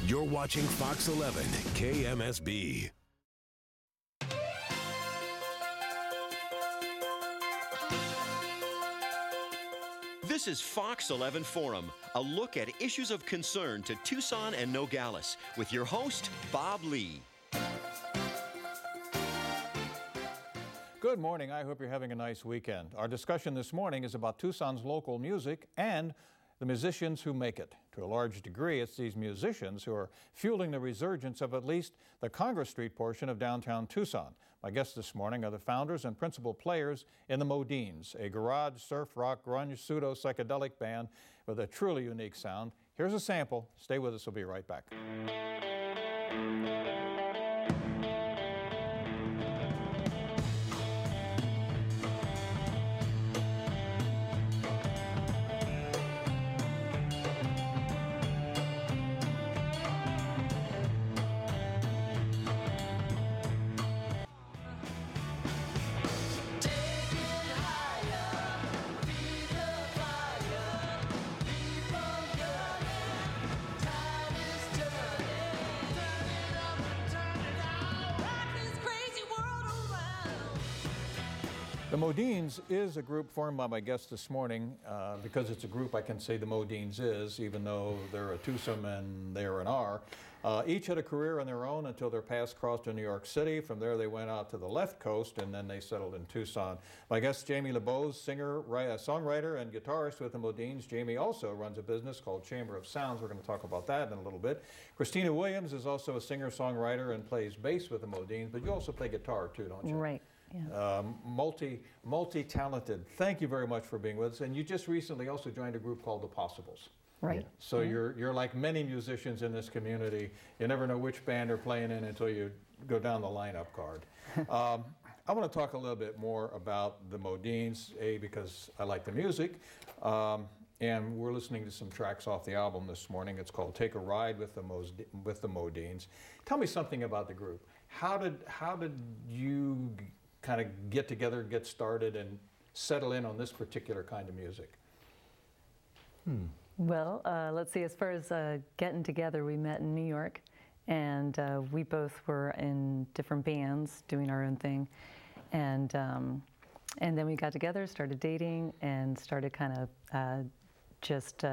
You're watching Fox 11 KMSB. This is Fox 11 Forum, a look at issues of concern to Tucson and Nogales, with your host, Bob Lee. Good morning. I hope you're having a nice weekend. Our discussion this morning is about Tucson's local music and the musicians who make it. To a large degree, it's these musicians who are fueling the resurgence of at least the Congress Street portion of downtown Tucson. My guests this morning are the founders and principal players in the Modeens, a garage, surf rock, grunge, pseudo-psychedelic band with a truly unique sound. Here's a sample. Stay with us. We'll be right back. The Modeens is a group formed by my guest this morning. Because it's a group, I can say the Modeens is, even though they're a twosome and they're an R. Each had a career on their own until their paths crossed in New York City. From there, they went out to the left coast, and then they settled in Tucson. My guest, Jamie LeBeau, singer, songwriter, and guitarist with the Modeens. Jamie also runs a business called Chamber of Sounds. We're going to talk about that in a little bit. Christina Williams is also a singer-songwriter and plays bass with the Modeens, but you also play guitar too, don't you? Right. Yeah. Multi-talented. Thank you very much for being with us. And you just recently also joined a group called The Possibles. Right. So you're like many musicians in this community. You never know which band they're playing in until you go down the lineup card. I want to talk a little bit more about the Modeens, because I like the music. And we're listening to some tracks off the album this morning. It's called Take a Ride with the Modeens. Tell me something about the group. How did you kind of get together, get started, and settle in on this particular kind of music? Well, let's see, as far as getting together, we met in New York, and we both were in different bands doing our own thing. And then we got together, started dating, and started kind of just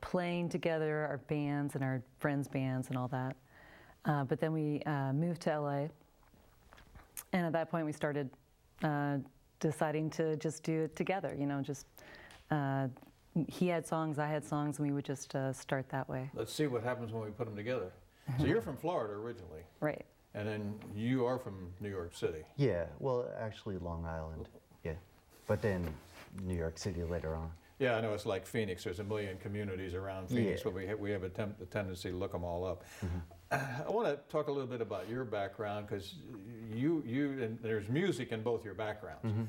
playing together, our bands and our friends' bands and all that. But then we moved to LA. And at that point, we started deciding to just do it together, just he had songs, I had songs, and we would just start that way. Let's see what happens when we put them together. So you're from Florida originally. Right. And then you are from New York City. Yeah, well, actually Long Island, yeah. But then New York City later on. Yeah, I know it's like Phoenix. There's a million communities around Phoenix, but we have a tendency to look them all up. I want to talk a little bit about your background, because and there's music in both your backgrounds.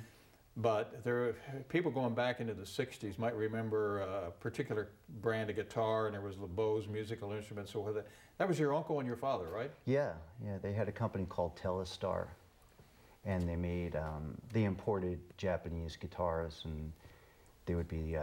But there are people going back into the 60s might remember a particular brand of guitar, and there was LeBeau's musical instruments. So that was your uncle and your father, right? Yeah, they had a company called Telestar, and they made, they imported Japanese guitars, and they would be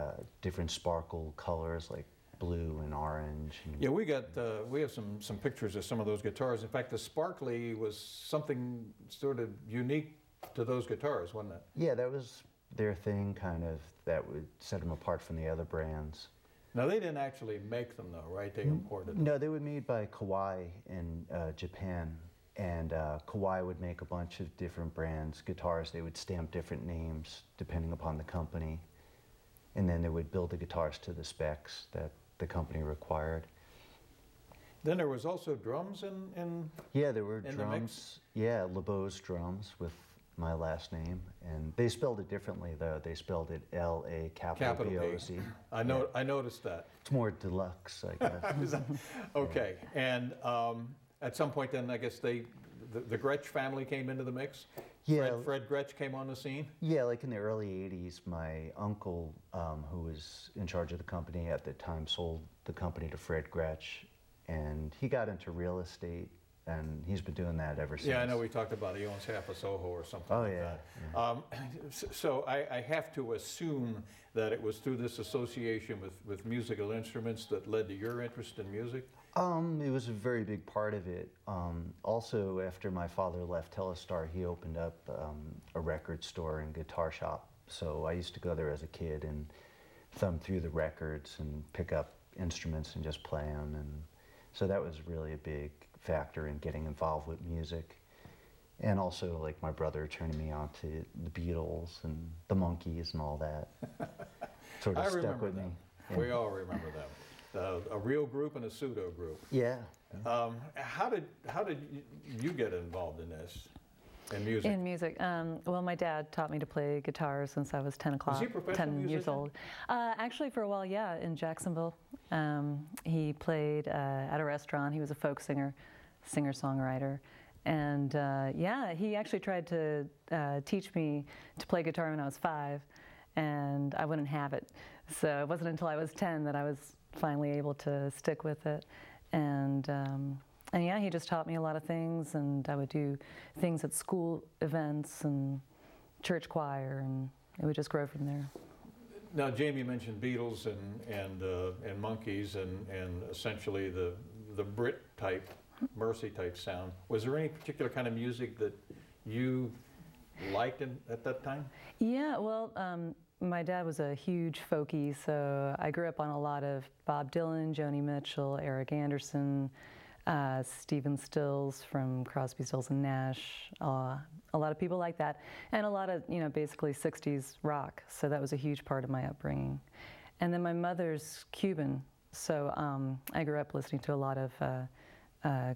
different sparkle colors like blue and orange. Yeah, we have some pictures of some of those guitars. In fact, the sparkly was something sort of unique to those guitars, wasn't it? Yeah, that was their thing, kind of, that would set them apart from the other brands. Now, they didn't actually make them, though, right? They imported them. No, they were made by Kawai in Japan. And Kawai would make a bunch of different brands, guitars. They would stamp different names depending upon the company. And then they would build the guitars to the specs that the company required. Then there was also drums in yeah, there were drums. The mix? Yeah, LeBeau's drums with my last name. And they spelled it differently, though. They spelled it L-A capital B-O-C. I noticed that. It's more deluxe, I guess. Okay. And at some point then, I guess the Gretsch family came into the mix? Yeah. Fred Gretsch came on the scene? Yeah, like in the early 80s, my uncle, who was in charge of the company at the time, sold the company to Fred Gretsch. And he got into real estate and he's been doing that ever since. Yeah, I know we talked about he owns half a Soho or something Oh, like yeah, that. So I have to assume that it was through this association with musical instruments that led to your interest in music? It was a very big part of it. Also, after my father left Telestar, he opened up a record store and guitar shop. So I used to go there as a kid and thumb through the records and pick up instruments and just play them. And so that was really a big factor in getting involved with music. And also, like, my brother turning me on to the Beatles and the Monkees and all that. Sort of stuck with me. Yeah. We all remember them. A real group and a pseudo group. Yeah. How did you get involved in this, in music? In music, well, my dad taught me to play guitar since I was 10 Was he a professional 10 years musician? old. Actually, for a while, yeah, in Jacksonville. He played at a restaurant. He was a folk singer-songwriter. And yeah, he actually tried to teach me to play guitar when I was 5, and I wouldn't have it. So it wasn't until I was 10 that I was finally able to stick with it. And yeah, he just taught me a lot of things, and I would do things at school events and church choir, and it would just grow from there. Now, Jamie mentioned Beatles and Monkees and essentially the Brit type, Mercy type sound. Was there any particular kind of music that you liked at that time? Yeah, well, my dad was a huge folkie, so I grew up on a lot of Bob Dylan, Joni Mitchell, Eric Anderson, Stephen Stills from Crosby, Stills and Nash, a lot of people like that, and a lot of, basically 60s rock, so that was a huge part of my upbringing. And then my mother's Cuban, so I grew up listening to a lot of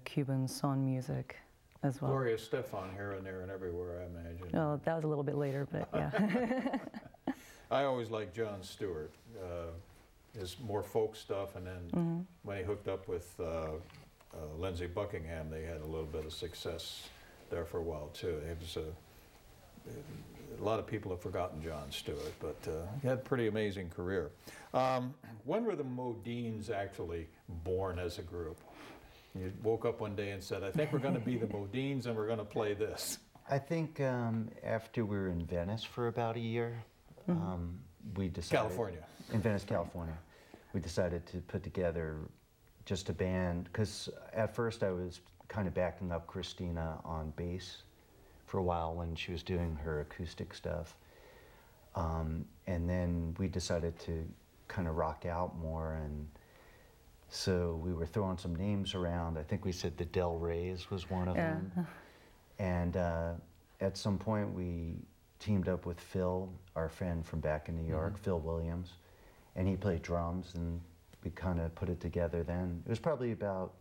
Cuban son music as well. Gloria Estefan here and there and everywhere, I imagine. Well, that was a little bit later, but yeah. I always liked Jon Stewart, his more folk stuff, and then when he hooked up with Lindsey Buckingham, they had a little bit of success there for a while too. It was a lot of people have forgotten Jon Stewart, but he had a pretty amazing career. When were the Modeens actually born as a group? You woke up one day and said, I think we're going to be the Modeens and we're going to play this. I think after we were in Venice for about a year, we decided... California. In Venice, California. We decided to put together just a band, because at first I was kind of backing up Christina on bass for a while when she was doing her acoustic stuff. And then we decided to kind of rock out more, and so we were throwing some names around. I think we said the Del Reys was one of them. And at some point we teamed up with Phil, our friend from back in New York, Phil Williams, and he played drums, and we kind of put it together then. It was probably about,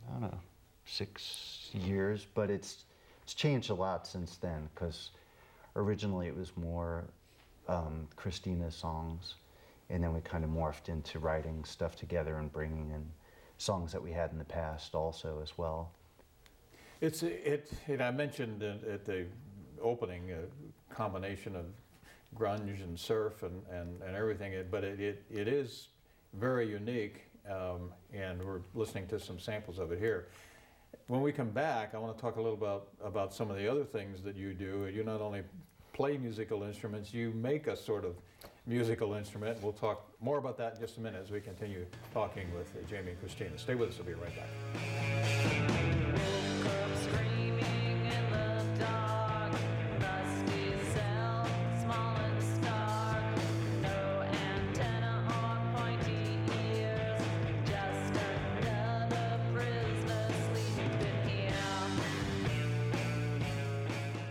I don't know, 6 years, but it's changed a lot since then, because originally it was more Christina's songs, and then we kind of morphed into writing stuff together and bringing in songs that we had in the past also as well. I mentioned at the opening a combination of grunge and surf and everything, but it is very unique, and we're listening to some samples of it here. When we come back, I want to talk a little about some of the other things that you do. You not only play musical instruments, you make a sort of musical instrument. We'll talk more about that in just a minute as we continue talking with Jamie and Christina. Stay with us, we'll be right back.